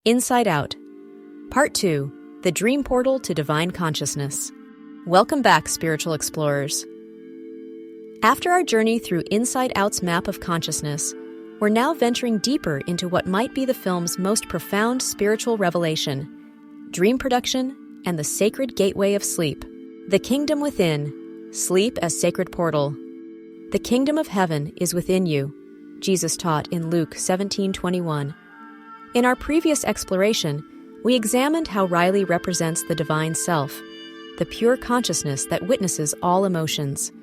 Inside Out. Part 2. The Dream Portal to Divine Consciousness. Welcome back, spiritual explorers. After our journey through Inside Out's map of consciousness, we're now venturing deeper into what might be the film's most profound spiritual revelation: dream production and the sacred gateway of sleep. The kingdom within, sleep as sacred portal. The kingdom of heaven is within you, Jesus taught in Luke 17:21. In our previous exploration, we examined how Riley represents the divine self, the pure consciousness that witnesses all emotions.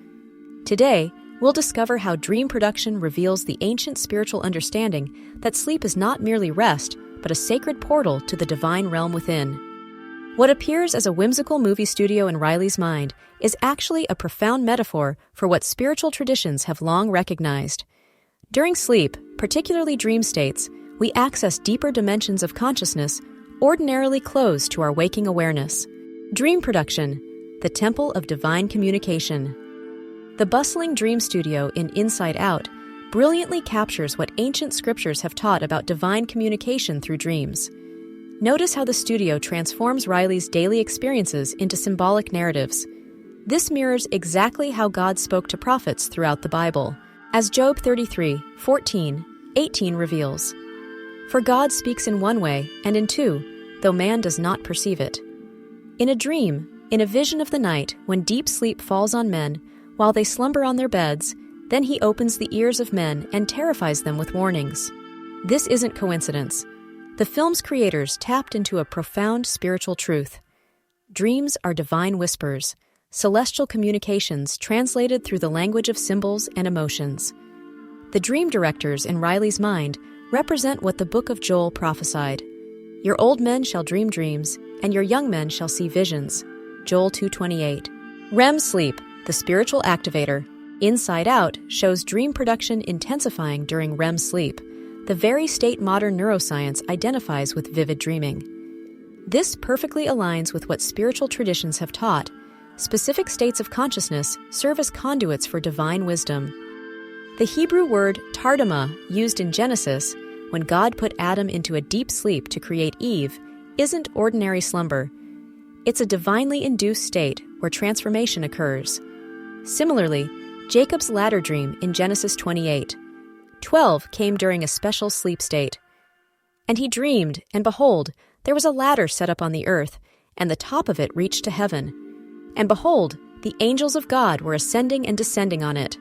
Today, we'll discover how dream production reveals the ancient spiritual understanding that sleep is not merely rest, but a sacred portal to the divine realm within. What appears as a whimsical movie studio in Riley's mind is actually a profound metaphor for what spiritual traditions have long recognized. During sleep, particularly dream states, we access deeper dimensions of consciousness ordinarily closed to our waking awareness. Dream production, the temple of divine communication. The bustling dream studio in Inside Out brilliantly captures what ancient scriptures have taught about divine communication through dreams. Notice how the studio transforms Riley's daily experiences into symbolic narratives. This mirrors exactly how God spoke to prophets throughout the Bible, as Job 33:14-18 reveals. For God speaks in one way and in two, though man does not perceive it. In a dream, in a vision of the night, when deep sleep falls on men, while they slumber on their beds, then he opens the ears of men and terrifies them with warnings. This isn't coincidence. The film's creators tapped into a profound spiritual truth. Dreams are divine whispers, celestial communications translated through the language of symbols and emotions. The dream directors in Riley's mind represent what the book of Joel prophesied. Your old men shall dream dreams, and your young men shall see visions. Joel 2:28. REM sleep, the spiritual activator. Inside Out shows dream production intensifying during REM sleep, the very state modern neuroscience identifies with vivid dreaming. This perfectly aligns with what spiritual traditions have taught. Specific states of consciousness serve as conduits for divine wisdom. The Hebrew word tardama, used in Genesis, when God put Adam into a deep sleep to create Eve, isn't ordinary slumber. It's a divinely induced state where transformation occurs. Similarly, Jacob's ladder dream in Genesis 28:12 came during a special sleep state. And he dreamed, and behold, there was a ladder set up on the earth, and the top of it reached to heaven. And behold, the angels of God were ascending and descending on it.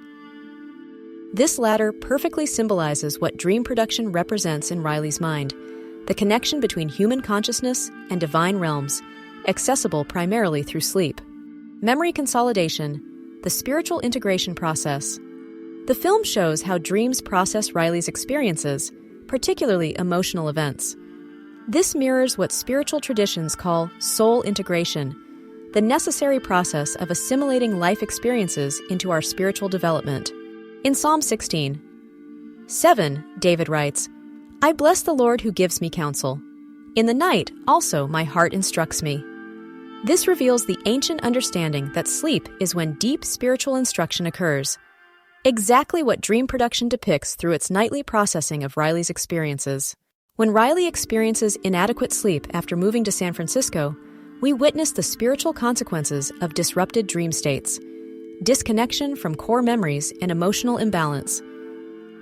This ladder perfectly symbolizes what dream production represents in Riley's mind: the connection between human consciousness and divine realms, accessible primarily through sleep. Memory consolidation, the spiritual integration process. The film shows how dreams process Riley's experiences, particularly emotional events. This mirrors what spiritual traditions call soul integration, the necessary process of assimilating life experiences into our spiritual development. In Psalm 16:7, David writes, I bless the Lord who gives me counsel. In the night also my heart instructs me. This reveals the ancient understanding that sleep is when deep spiritual instruction occurs. Exactly what dream production depicts through its nightly processing of Riley's experiences. When Riley experiences inadequate sleep after moving to San Francisco, we witness the spiritual consequences of disrupted dream states: disconnection from core memories and emotional imbalance.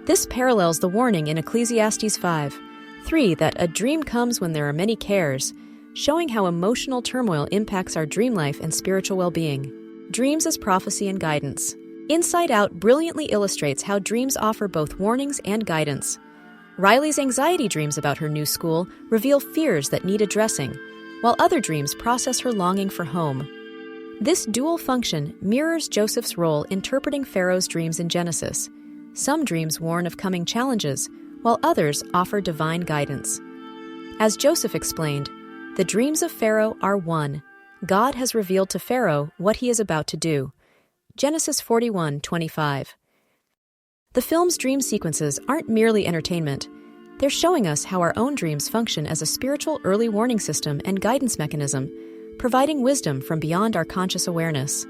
This parallels the warning in Ecclesiastes 5:3 that a dream comes when there are many cares, showing how emotional turmoil impacts our dream life and spiritual well-being. Dreams as prophecy and guidance. Inside Out brilliantly illustrates how dreams offer both warnings and guidance. Riley's anxiety dreams about her new school reveal fears that need addressing, while other dreams process her longing for home. This dual function mirrors Joseph's role interpreting Pharaoh's dreams in Genesis. Some dreams warn of coming challenges, while others offer divine guidance. As Joseph explained, the dreams of Pharaoh are one. God has revealed to Pharaoh what he is about to do. Genesis 41:25. The film's dream sequences aren't merely entertainment. They're showing us how our own dreams function as a spiritual early warning system and guidance mechanism, providing wisdom from beyond our conscious awareness.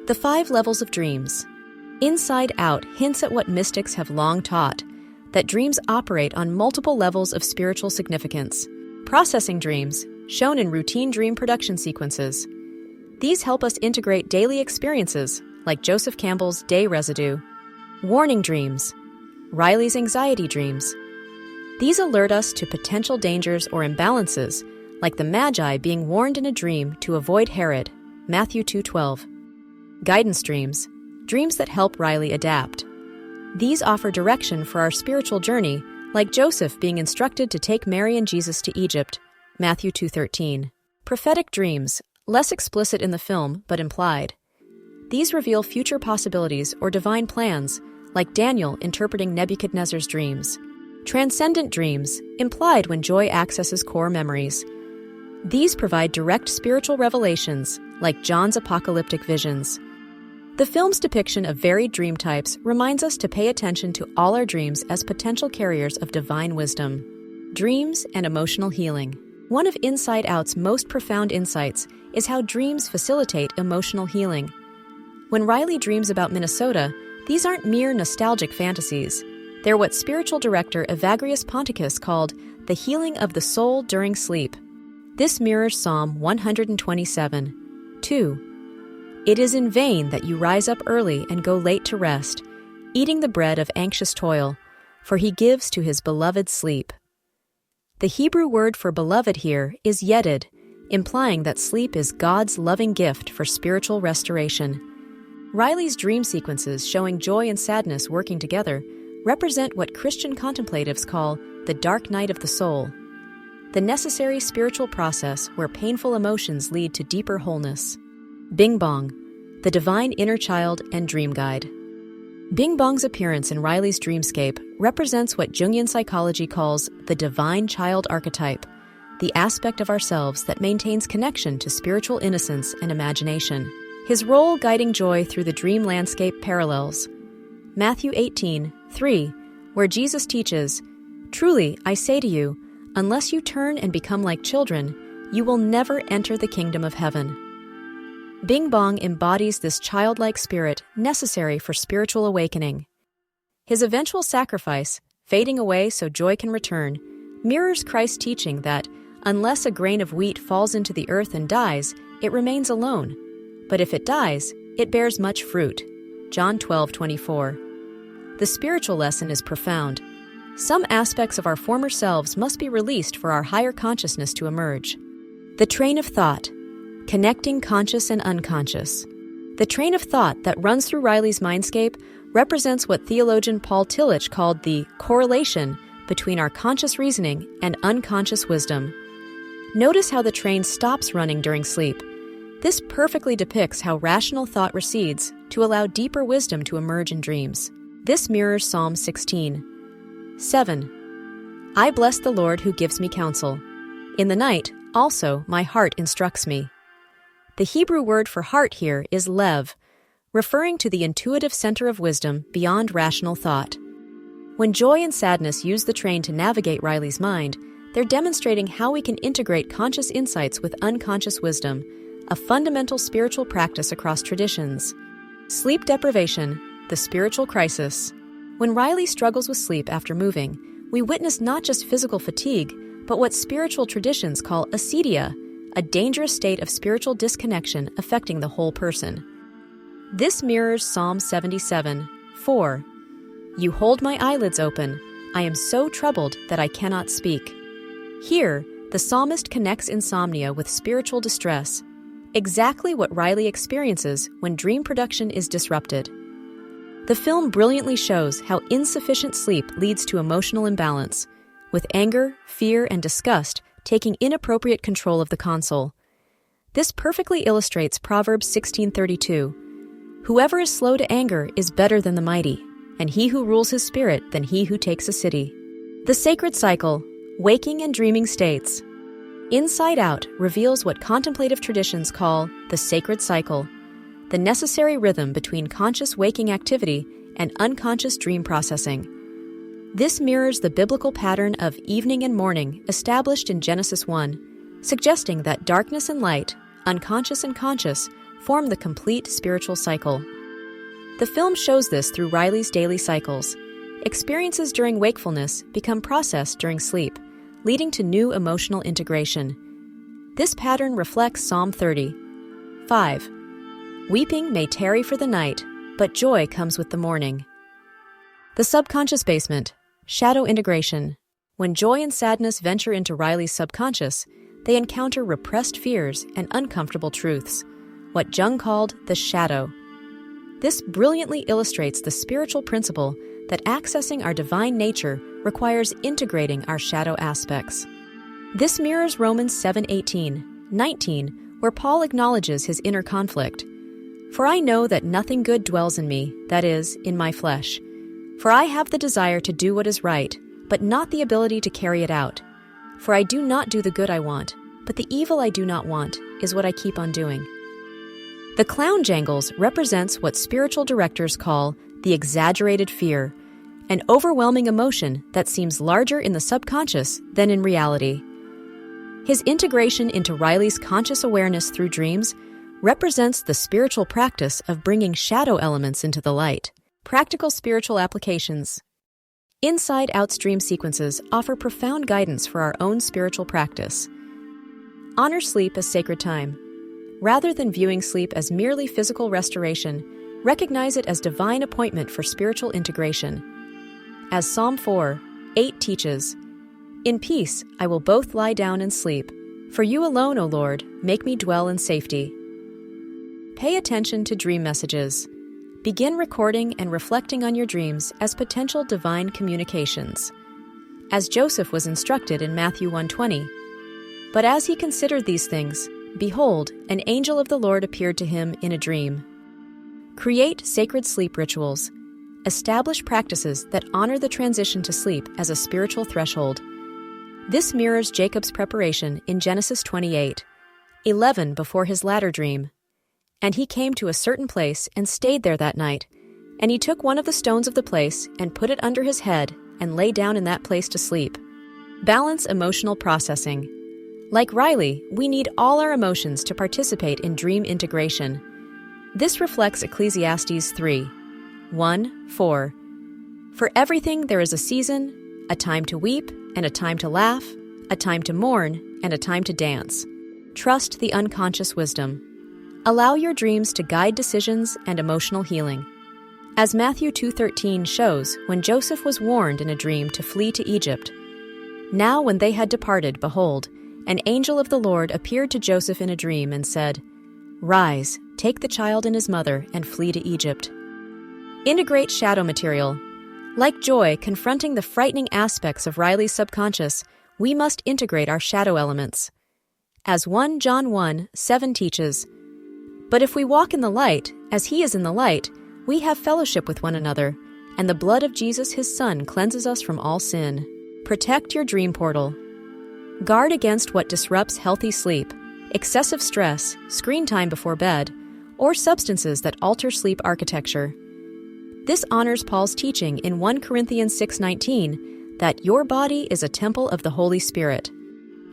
The 5 levels of dreams. Inside Out hints at what mystics have long taught, that dreams operate on multiple levels of spiritual significance. Processing dreams, shown in routine dream production sequences. These help us integrate daily experiences, like Joseph Campbell's day residue. Warning dreams, Riley's anxiety dreams. These alert us to potential dangers or imbalances, like the Magi being warned in a dream to avoid Herod, Matthew 2:12. Guidance dreams, dreams that help Riley adapt. These offer direction for our spiritual journey, like Joseph being instructed to take Mary and Jesus to Egypt, Matthew 2:13. Prophetic dreams, less explicit in the film but implied. These reveal future possibilities or divine plans, like Daniel interpreting Nebuchadnezzar's dreams. Transcendent dreams, implied when joy accesses core memories. These provide direct spiritual revelations, like John's apocalyptic visions. The film's depiction of varied dream types reminds us to pay attention to all our dreams as potential carriers of divine wisdom. Dreams and emotional healing. One of Inside Out's most profound insights is how dreams facilitate emotional healing. When Riley dreams about Minnesota, these aren't mere nostalgic fantasies. They're what spiritual director Evagrius Ponticus called the healing of the soul during sleep. This mirrors Psalm 127, 2. It is in vain that you rise up early and go late to rest, eating the bread of anxious toil, for he gives to his beloved sleep. The Hebrew word for beloved here is yedid, implying that sleep is God's loving gift for spiritual restoration. Riley's dream sequences showing joy and sadness working together represent what Christian contemplatives call the dark night of the soul, the necessary spiritual process where painful emotions lead to deeper wholeness. Bing Bong, the divine inner child and dream guide. Bing Bong's appearance in Riley's dreamscape represents what Jungian psychology calls the divine child archetype, the aspect of ourselves that maintains connection to spiritual innocence and imagination. His role guiding joy through the dream landscape parallels Matthew 18:3, where Jesus teaches, "Truly, I say to you, unless you turn and become like children, you will never enter the kingdom of heaven." Bing Bong embodies this childlike spirit necessary for spiritual awakening. His eventual sacrifice, fading away so joy can return, mirrors Christ's teaching that, unless a grain of wheat falls into the earth and dies, it remains alone. But if it dies, it bears much fruit. John 12:24. The spiritual lesson is profound. Some aspects of our former selves must be released for our higher consciousness to emerge. The train of thought, connecting conscious and unconscious. The train of thought that runs through Riley's mindscape represents what theologian Paul Tillich called the correlation between our conscious reasoning and unconscious wisdom. Notice how the train stops running during sleep. This perfectly depicts how rational thought recedes to allow deeper wisdom to emerge in dreams. This mirrors Psalm 16:7. I bless the Lord who gives me counsel. In the night, also, my heart instructs me. The Hebrew word for heart here is lev, referring to the intuitive center of wisdom beyond rational thought. When joy and sadness use the train to navigate Riley's mind, they're demonstrating how we can integrate conscious insights with unconscious wisdom, a fundamental spiritual practice across traditions. Sleep deprivation, the spiritual crisis. When Riley struggles with sleep after moving, we witness not just physical fatigue, but what spiritual traditions call acedia, a dangerous state of spiritual disconnection affecting the whole person. This mirrors Psalm 77:4. You hold my eyelids open. I am so troubled that I cannot speak. Here, the psalmist connects insomnia with spiritual distress, exactly what Riley experiences when dream production is disrupted. The film brilliantly shows how insufficient sleep leads to emotional imbalance, with anger, fear, and disgust taking inappropriate control of the console. This perfectly illustrates Proverbs 16:32. Whoever is slow to anger is better than the mighty, and he who rules his spirit than he who takes a city. The sacred cycle, waking and dreaming states. Inside Out reveals what contemplative traditions call the sacred cycle, the necessary rhythm between conscious waking activity and unconscious dream processing. This mirrors the biblical pattern of evening and morning established in Genesis 1, suggesting that darkness and light, unconscious and conscious, form the complete spiritual cycle. The film shows this through Riley's daily cycles. Experiences during wakefulness become processed during sleep, leading to new emotional integration. This pattern reflects Psalm 30. 5. Weeping may tarry for the night, but joy comes with the morning. The subconscious basement, shadow integration. When joy and sadness venture into Riley's subconscious, they encounter repressed fears and uncomfortable truths, what Jung called the shadow. This brilliantly illustrates the spiritual principle that accessing our divine nature requires integrating our shadow aspects. This mirrors Romans 7:18-19, where Paul acknowledges his inner conflict. For I know that nothing good dwells in me, that is, in my flesh. For I have the desire to do what is right, but not the ability to carry it out. For I do not do the good I want, but the evil I do not want is what I keep on doing. The clown jangles represents what spiritual directors call the exaggerated fear, an overwhelming emotion that seems larger in the subconscious than in reality. His integration into Riley's conscious awareness through dreams represents the spiritual practice of bringing shadow elements into the light. Practical spiritual applications. Inside-out dream sequences offer profound guidance for our own spiritual practice. Honor sleep as sacred time. Rather than viewing sleep as merely physical restoration, recognize it as divine appointment for spiritual integration. As Psalm 4:8 teaches, "In peace I will both lie down and sleep. For you alone, O Lord, make me dwell in safety." Pay attention to dream messages. Begin recording and reflecting on your dreams as potential divine communications. As Joseph was instructed in Matthew 1:20, "But as he considered these things, behold, an angel of the Lord appeared to him in a dream." Create sacred sleep rituals. Establish practices that honor the transition to sleep as a spiritual threshold. This mirrors Jacob's preparation in Genesis 28:11 before his latter dream. "And he came to a certain place and stayed there that night. And he took one of the stones of the place and put it under his head and lay down in that place to sleep." Balance emotional processing. Like Riley, we need all our emotions to participate in dream integration. This reflects Ecclesiastes 3:1-4. "For everything there is a season, a time to weep and a time to laugh, a time to mourn and a time to dance. Trust the unconscious wisdom." Allow your dreams to guide decisions and emotional healing. As Matthew 2:13 shows, when Joseph was warned in a dream to flee to Egypt, "Now when they had departed, behold, an angel of the Lord appeared to Joseph in a dream and said, 'Rise, take the child and his mother, and flee to Egypt.'" Integrate shadow material. Like joy confronting the frightening aspects of Riley's subconscious, we must integrate our shadow elements. As 1 John 1:7 teaches, "But if we walk in the light, as he is in the light, we have fellowship with one another, and the blood of Jesus his Son cleanses us from all sin." Protect your dream portal. Guard against what disrupts healthy sleep, excessive stress, screen time before bed, or substances that alter sleep architecture. This honors Paul's teaching in 1 Corinthians 6:19 that your body is a temple of the Holy Spirit.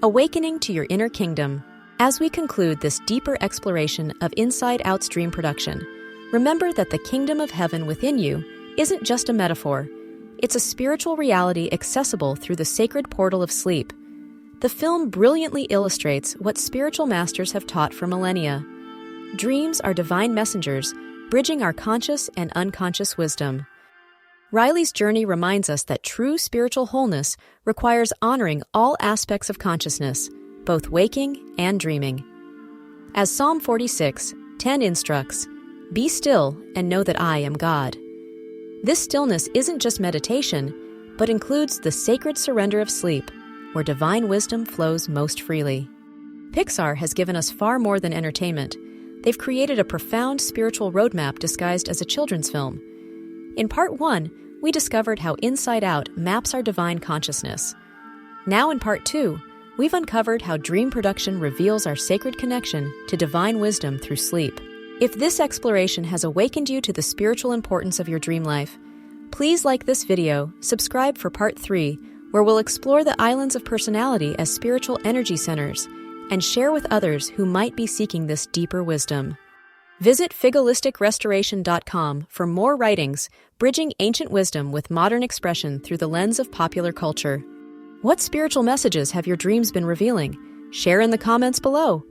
Awakening to your inner kingdom. As we conclude this deeper exploration of inside-out dream production, remember that the kingdom of heaven within you isn't just a metaphor. It's a spiritual reality accessible through the sacred portal of sleep. The film brilliantly illustrates what spiritual masters have taught for millennia. Dreams are divine messengers, bridging our conscious and unconscious wisdom. Riley's journey reminds us that true spiritual wholeness requires honoring all aspects of consciousness, both waking and dreaming. As Psalm 46:10 instructs, "Be still and know that I am God." This stillness isn't just meditation, but includes the sacred surrender of sleep, where divine wisdom flows most freely. Pixar has given us far more than entertainment. They've created a profound spiritual roadmap disguised as a children's film. In Part 1, we discovered how Inside Out maps our divine consciousness. Now in Part 2, we've uncovered how dream production reveals our sacred connection to divine wisdom through sleep. If this exploration has awakened you to the spiritual importance of your dream life, please like this video, subscribe for Part 3, where we'll explore the islands of personality as spiritual energy centers, and share with others who might be seeking this deeper wisdom. Visit figalisticrestoration.com for more writings bridging ancient wisdom with modern expression through the lens of popular culture. What spiritual messages have your dreams been revealing? Share in the comments below.